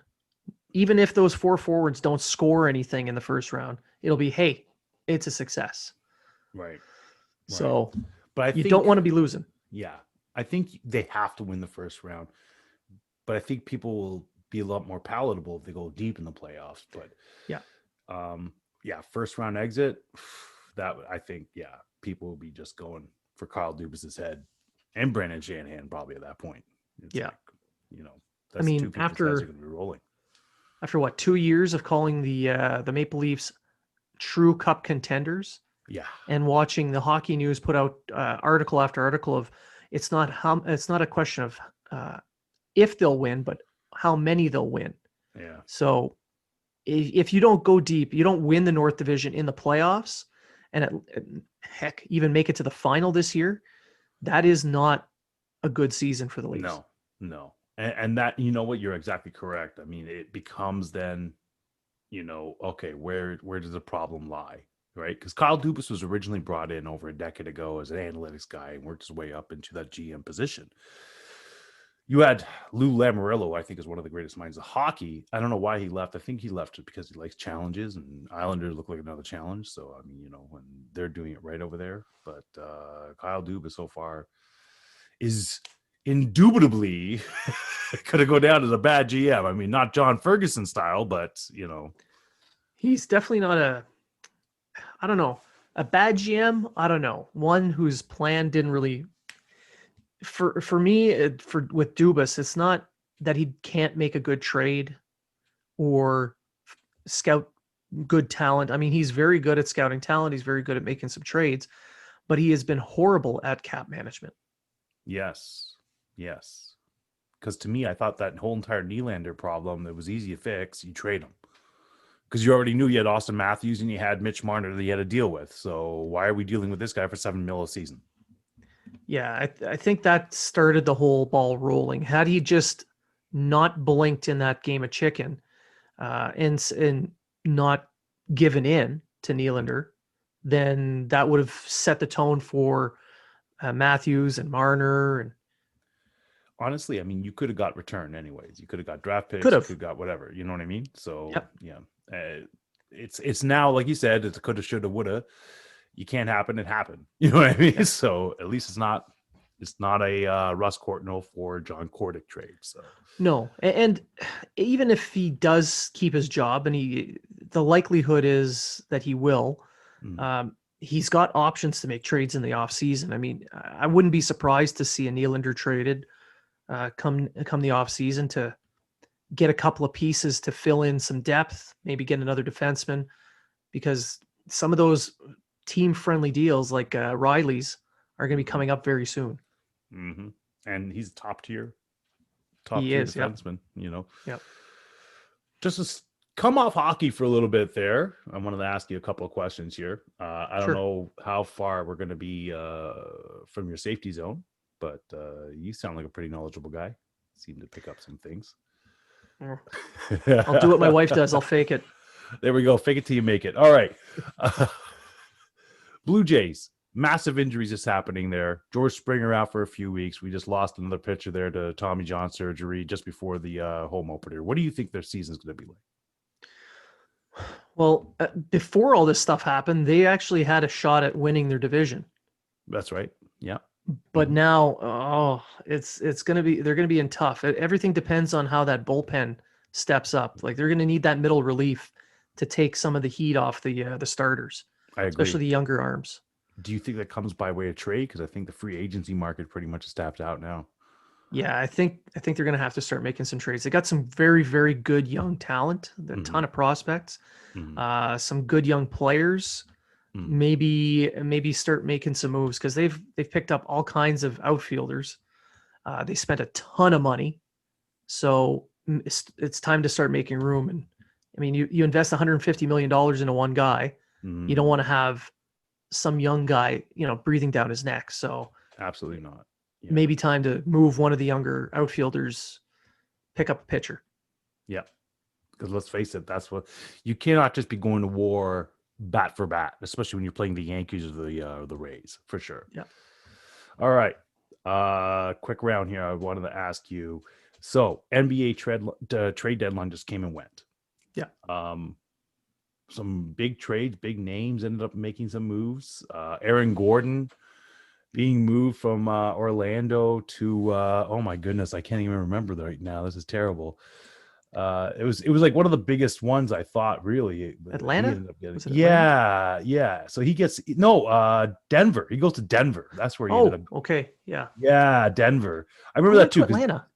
even if those 4 forwards don't score anything in the first round, it'll be, hey, it's a success. Right. So But I you think, don't want to be losing. yeah, I think they have to win the first round. But I think people will be a lot more palatable if they go deep in the playoffs. But Yeah. First round exit, that I think, people will be just going for Kyle Dubas's head and Brandon Shanahan probably at that point. It's Yeah. like, that's two people's heads are going to be rolling. After what, 2 years of calling the Maple Leafs true cup contenders, Yeah. and watching the Hockey News put out article after article of it's not a question of if they'll win, but how many they'll win. Yeah. So if you don't go deep, you don't win the North Division in the playoffs, and heck, even make it to the final this year, that is not a good season for the Leafs. No. And that, you know what, you're exactly correct. I mean, it becomes then, okay, where does the problem lie? Right? Because Kyle Dubas was originally brought in over a decade ago as an analytics guy and worked his way up into that GM position. You had Lou Lamoriello, I think, is one of the greatest minds of hockey. I don't know why he left. I think he left because he likes challenges, and Islanders look like another challenge. So, I mean, when they're doing it right over there. But Kyle Dubas so far is indubitably going to go down as a bad GM. I mean, not John Ferguson style, but, He's definitely not a bad GM. I don't know. One whose plan didn't really, for me, with Dubas, it's not that he can't make a good trade or scout good talent. I mean, he's very good at scouting talent. He's very good at making some trades, but he has been horrible at cap management. Yes. Because to me, I thought that whole entire Nylander problem, that was easy to fix. You trade him. Because you already knew you had Austin Matthews and you had Mitch Marner that you had to deal with. So why are we dealing with this guy for $7 million a season? Yeah, I think that started the whole ball rolling. Had he just not blinked in that game of chicken and not given in to Nylander, then that would have set the tone for Matthews and Marner. And honestly, I mean, you could have got return anyways. You could have got draft picks. Could You have. could have got whatever. You know what I mean? So, Yep. yeah. It's now, like you said, it's a coulda, shoulda, woulda. You can't happen. It happened. You know what I mean? Yep. So at least it's not a Russ Courtnall for John Kordic trade. So no, and even if he does keep his job, and the likelihood is that he will, he's got options to make trades in the off season. I mean, I wouldn't be surprised to see a Nylander traded come the off season to get a couple of pieces to fill in some depth, maybe get another defenseman, because some of those team friendly deals like Riley's are going to be coming up very soon. Mm-hmm. And he's top tier defenseman, Yep. Just to come off hockey for a little bit there, I wanted to ask you a couple of questions here. I don't know how far we're going to be from your safety zone, but you sound like a pretty knowledgeable guy. Seem to pick up some things. I'll do what my wife does. I'll fake it. There we go. Fake it till you make it. All right. Blue Jays. Massive injuries is happening there. George Springer out for a few weeks. We just lost another pitcher there to Tommy John surgery just before the home opener. What do you think their season is going to be like? Well, before all this stuff happened, they actually had a shot at winning their division. That's right. Yeah. But now, it's going to be, they're going to be in tough. Everything depends on how that bullpen steps up. Like, they're going to need that middle relief to take some of the heat off the starters, I agree. Especially the younger arms. Do you think that comes by way of trade? Because I think the free agency market pretty much is tapped out now. Yeah, I think they're going to have to start making some trades. They got some very, very good young talent, a ton of prospects, some good young players. Maybe start making some moves because they've picked up all kinds of outfielders. They spent a ton of money, so it's time to start making room. And I mean, you invest $150 million into one guy. You don't want to have some young guy, breathing down his neck. So absolutely not. Yeah. Maybe time to move one of the younger outfielders, pick up a pitcher. Yeah. Because let's face it, that's what you cannot just be going to war bat for bat, especially when you're playing the Yankees or the Rays, for sure. Yeah. All right. Quick round here. I wanted to ask you, So NBA trade deadline just came and went. Yeah. Some big trades, big names ended up making some moves. Aaron Gordon being moved from Orlando to oh my goodness, I can't even remember right now. This is terrible. It was like one of the biggest ones, I thought, really. Atlanta? He ended up getting, Was it Atlanta? yeah. So he gets Denver. He goes to Denver. That's where he ended up. Okay. Yeah. Yeah, Denver. I Who remember that went to too. 'Cause, Atlanta?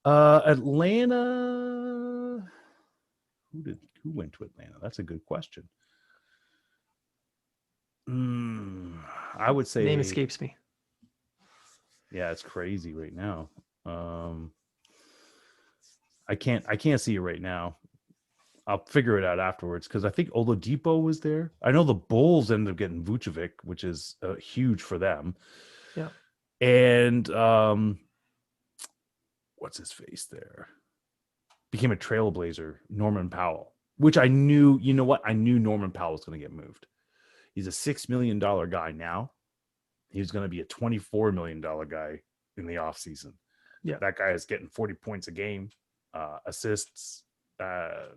Atlanta. Who went to Atlanta? That's a good question. I would say Name escapes me. Yeah, it's crazy right now. I can't see it right now. I'll figure it out afterwards because I think Oladipo was there. I know the Bulls ended up getting Vucevic, which is huge for them. Yeah. And what's his face there? Became a trailblazer, Norman Powell, which I knew, you know what? I knew Norman Powell was going to get moved. He's a $6 million guy now. He was going to be a $24 million guy in the offseason. Yeah. That guy is getting 40 points a game, assists. That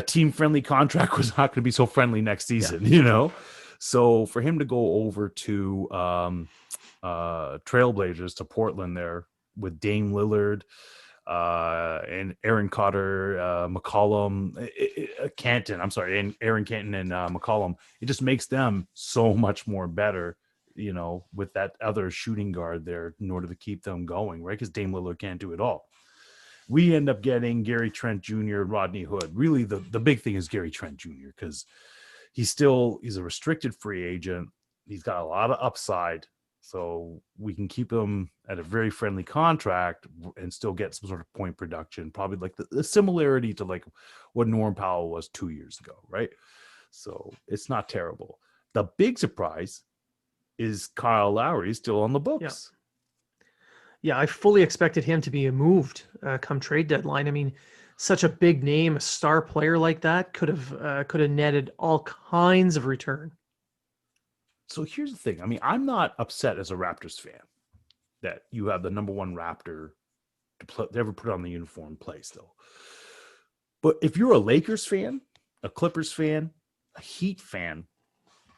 team-friendly contract was not going to be so friendly next season, you know? So for him to go over to Trailblazers to Portland there with Dame Lillard, and Aaron Cotter, McCollum, Canton, I'm sorry, and Aaron Canton and McCollum, it just makes them so much more better, you know, with that other shooting guard there in order to keep them going, right? Because Dame Lillard can't do it all. We end up getting Gary Trent Jr., Rodney Hood. Really, the big thing is Gary Trent Jr. because he's a restricted free agent. He's got a lot of upside. So we can keep him at a very friendly contract and still get some sort of point production, probably like the similarity to like what Norm Powell was 2 years ago, right? So it's not terrible. The big surprise is Kyle Lowry is still on the books. Yeah, I fully expected him to be moved come trade deadline. I mean, such a big name, a star player like that could have netted all kinds of return. So here's the thing. I mean, I'm not upset as a Raptors fan that you have the number one Raptor to ever put on the uniform play still. But if you're a Lakers fan, a Clippers fan, a Heat fan,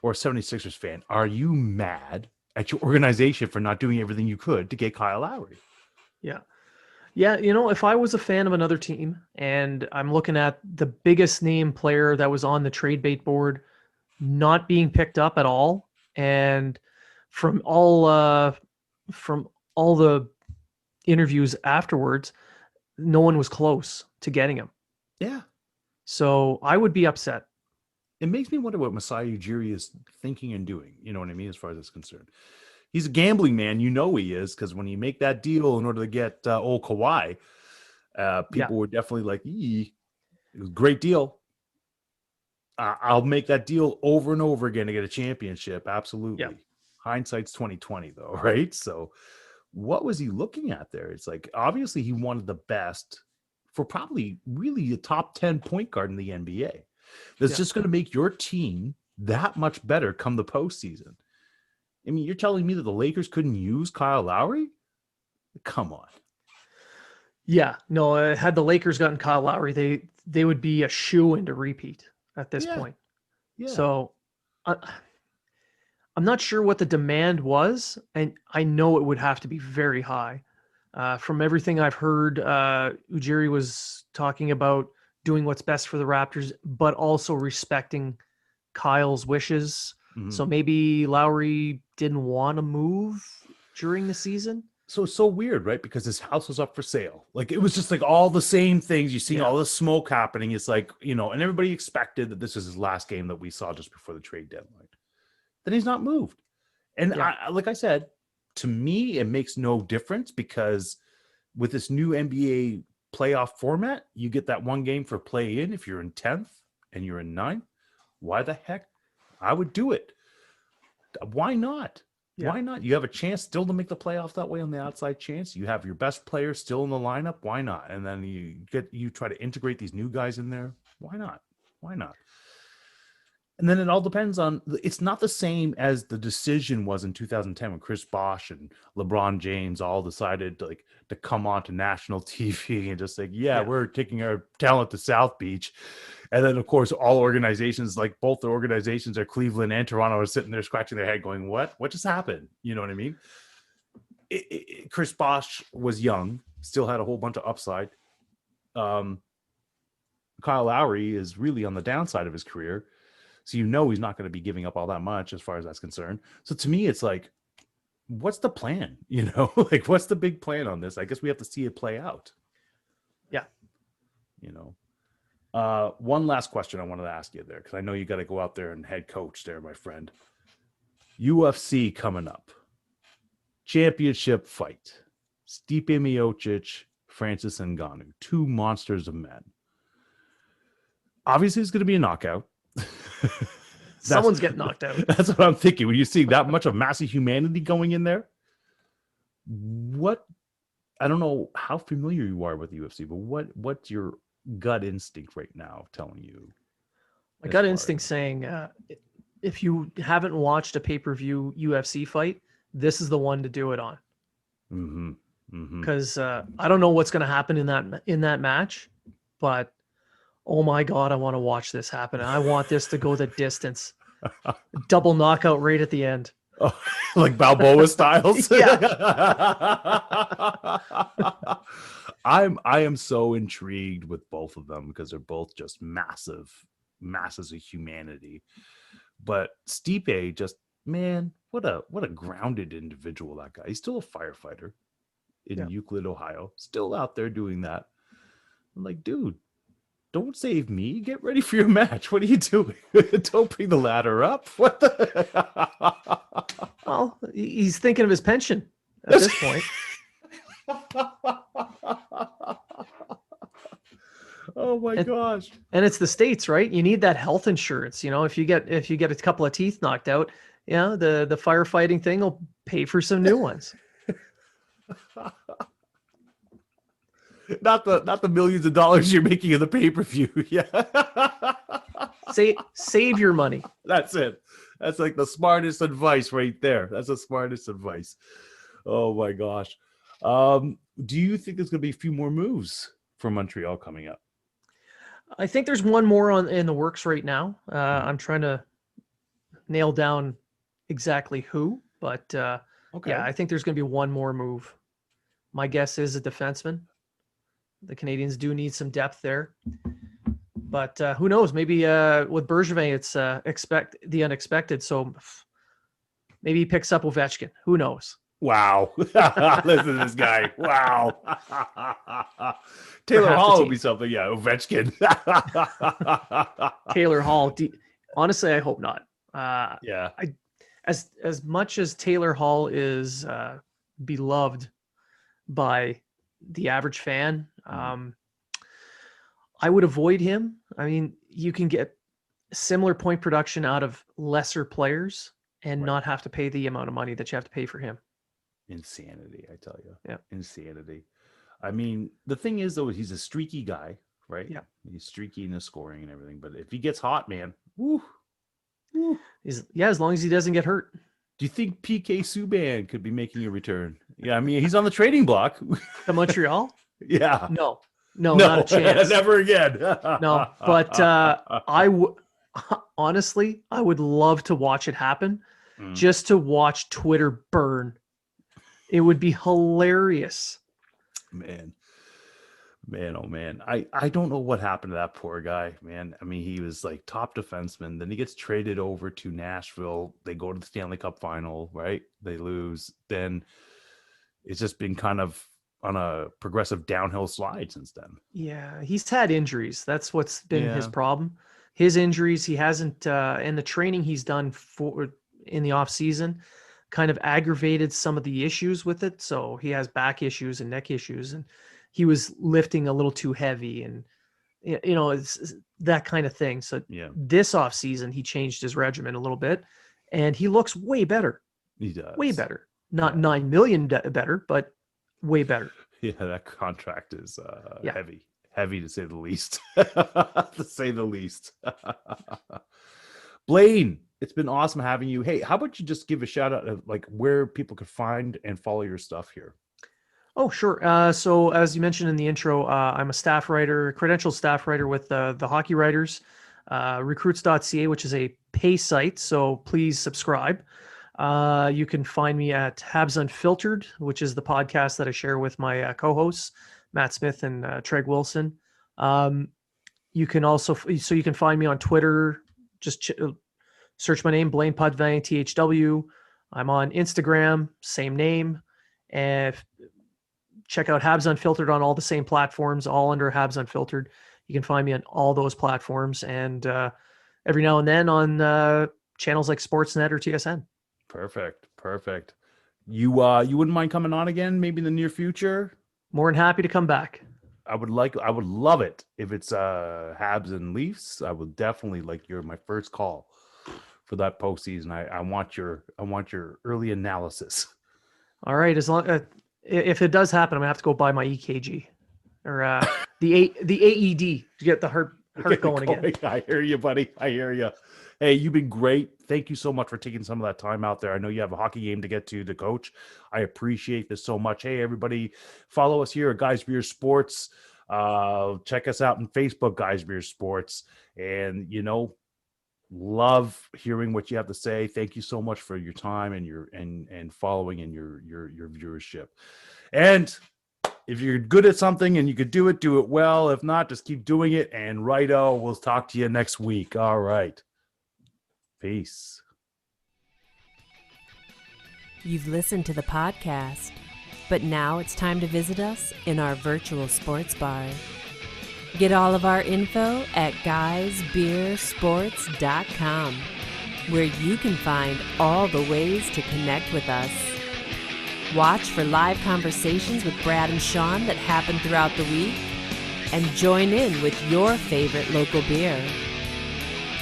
or a 76ers fan, are you mad at your organization for not doing everything you could to get Kyle Lowry? Yeah. Yeah, you know, if I was a fan of another team and I'm looking at the biggest name player that was on the trade bait board not being picked up at all, and from all the interviews afterwards, no one was close to getting him. Yeah. So I would be upset. It makes me wonder what Masai Ujiri is thinking and doing. You know what I mean? As far as it's concerned, he's a gambling man. You know he is, because when you make that deal in order to get old Kawhi, people were definitely like, it was a great deal. I'll make that deal over and over again to get a championship. Absolutely. Yeah. Hindsight's 2020 though, right? So what was he looking at there? It's like, obviously he wanted the best for probably really a top 10 point guard in the NBA. That's just going to make your team that much better come the postseason. I mean, you're telling me that the Lakers couldn't use Kyle Lowry? Come on. Yeah, no, had the Lakers gotten Kyle Lowry, they would be a shoo-in to repeat at this point. Yeah. So I'm not sure what the demand was, and I know it would have to be very high. From everything I've heard, Ujiri was talking about doing what's best for the Raptors, but also respecting Kyle's wishes. Mm-hmm. So maybe Lowry didn't want to move during the season. So it's so weird, right? Because his house was up for sale. Like, it was just like all the same things. You see all the smoke happening. It's like, you know, and everybody expected that this was his last game that we saw just before the trade deadline. Then he's not moved. And like I said, to me, it makes no difference, because with this new NBA playoff format, you get that one game for play in. If you're in 10th and you're in 9th, why the heck? I would do it. Why not? Yeah. Why not? You have a chance still to make the playoffs that way on the outside chance. You have your best player still in the lineup. Why not? And then you try to integrate these new guys in there. Why not? Why not? And then it all depends on, it's not the same as the decision was in 2010 when Chris Bosh and LeBron James all decided to come on to national TV and just say, yeah, we're taking our talent to South Beach. And then, of course, all organizations, like both the organizations are Cleveland and Toronto, are sitting there scratching their head going, what just happened? You know what I mean? Chris Bosh was young, still had a whole bunch of upside. Kyle Lowry is really on the downside of his career. So he's not going to be giving up all that much as far as that's concerned. So to me, it's like, what's the plan? Like, what's the big plan on this? I guess we have to see it play out. Yeah. One last question I wanted to ask you there, because I know you got to go out there and head coach there, my friend. UFC coming up. Championship fight. Stipe Miocic, Francis Ngannou. Two monsters of men. Obviously, it's going to be a knockout. Someone's getting knocked out. That's what I'm thinking. When you see that much of massive humanity going in there, I don't know how familiar you are with UFC, but what's your gut instinct right now telling you? My gut instinct saying, if you haven't watched a pay-per-view UFC fight, this is the one to do it on. Because I don't know what's going to happen in that match, but oh my God, I want to watch this happen. I want this to go the distance. Double knockout right at the end. Oh, like Balboa styles. Yeah. I am so intrigued with both of them because they're both just masses of humanity. But Stipe, just, man, what a grounded individual that guy. He's still a firefighter in Euclid, Ohio, still out there doing that. I'm like, dude, don't save me. Get ready for your match. What are you doing? Don't bring the ladder up. What the? Well, he's thinking of his pension at this point. Oh my gosh. And it's the States, right? You need that health insurance. If you get a couple of teeth knocked out, the firefighting thing will pay for some new ones. Not the millions of dollars you're making in the pay-per-view. Yeah. Save your money. That's it. That's like the smartest advice right there. That's the smartest advice. Oh my gosh. Do you think there's going to be a few more moves for Montreal coming up? I think there's one more in the works right now. I'm trying to nail down exactly who, but okay. Yeah, I think there's going to be one more move. My guess is a defenseman. The Canadians do need some depth there, but who knows? Maybe with Bergevin, it's expect the unexpected. So maybe he picks up Ovechkin. Who knows? Wow. Listen to this guy. Wow. Taylor Hall would be something. Yeah, Ovechkin. Taylor Hall. Honestly, I hope not. Yeah. As much as Taylor Hall is beloved by the average fan, I would avoid him. I mean, you can get similar point production out of lesser players and not have to pay the amount of money that you have to pay for him. Insanity, I tell you. Yeah. Insanity. I mean, the thing is, though, he's a streaky guy, right? Yeah. He's streaky in his scoring and everything. But if he gets hot, man, as long as he doesn't get hurt. Do you think PK Subban could be making a return? Yeah, I mean, he's on the trading block. To Montreal? Yeah. No, not a chance. Never again. No, but honestly, I would love to watch it happen, just to watch Twitter burn. It would be hilarious. Man, oh man. I don't know what happened to that poor guy, man. I mean, he was like top defenseman. Then he gets traded over to Nashville. They go to the Stanley Cup final, right? They lose. Then it's just been kind of on a progressive downhill slide since then. Yeah, he's had injuries. That's what's been his problem. His injuries, he hasn't, and the training he's done in the off season kind of aggravated some of the issues with it. So he has back issues and neck issues, and he was lifting a little too heavy, and it's that kind of thing. So this off season, he changed his regimen a little bit, and he looks way better. He does. Way better. Not 9 million better, but way better. Yeah, that contract is heavy to say the least. To say the least. Blain, it's been awesome having you. Hey, how about you just give a shout out of like where people could find and follow your stuff here? Oh, sure. So as you mentioned in the intro, I'm a staff writer, credentialed staff writer with the Hockey Writers, recrutes.ca, which is a pay site. So please subscribe. You can find me at Habs Unfiltered, which is the podcast that I share with my co-hosts, Matt Smith and Treg Wilson. You can find me on Twitter. Just search my name, Blain Potvin, THW. I'm on Instagram, same name. And check out Habs Unfiltered on all the same platforms, all under Habs Unfiltered. You can find me on all those platforms, and every now and then on channels like Sportsnet or TSN. Perfect. You wouldn't mind coming on again, maybe in the near future? More than happy to come back. I would love it if it's Habs and Leafs. I would definitely you're my first call for that postseason. I want your early analysis. All right, as long if it does happen, I'm gonna have to go buy my EKG or the AED to get the heart going again. I hear you, buddy. I hear you. Hey, you've been great. Thank you so much for taking some of that time out there. I know you have a hockey game to get to coach. I appreciate this so much. Hey, everybody, follow us here at GuysBeerSports. Check us out on Facebook, GuysBeerSports. And, love hearing what you have to say. Thank you so much for your time and your and following and your viewership. And if you're good at something and you could do it well. If not, just keep doing it. And righto, we'll talk to you next week. All right. Peace. You've listened to the podcast, but now it's time to visit us in our virtual sports bar. Get all of our info at GuysBeerSports.com, where you can find all the ways to connect with us. Watch for live conversations with Brad and Sean that happen throughout the week, and join in with your favorite local beer.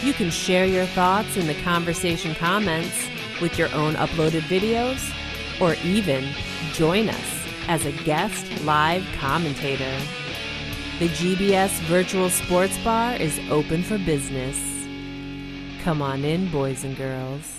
You can share your thoughts in the conversation comments with your own uploaded videos, or even join us as a guest live commentator. The GBS Virtual Sports Bar is open for business. Come on in, boys and girls.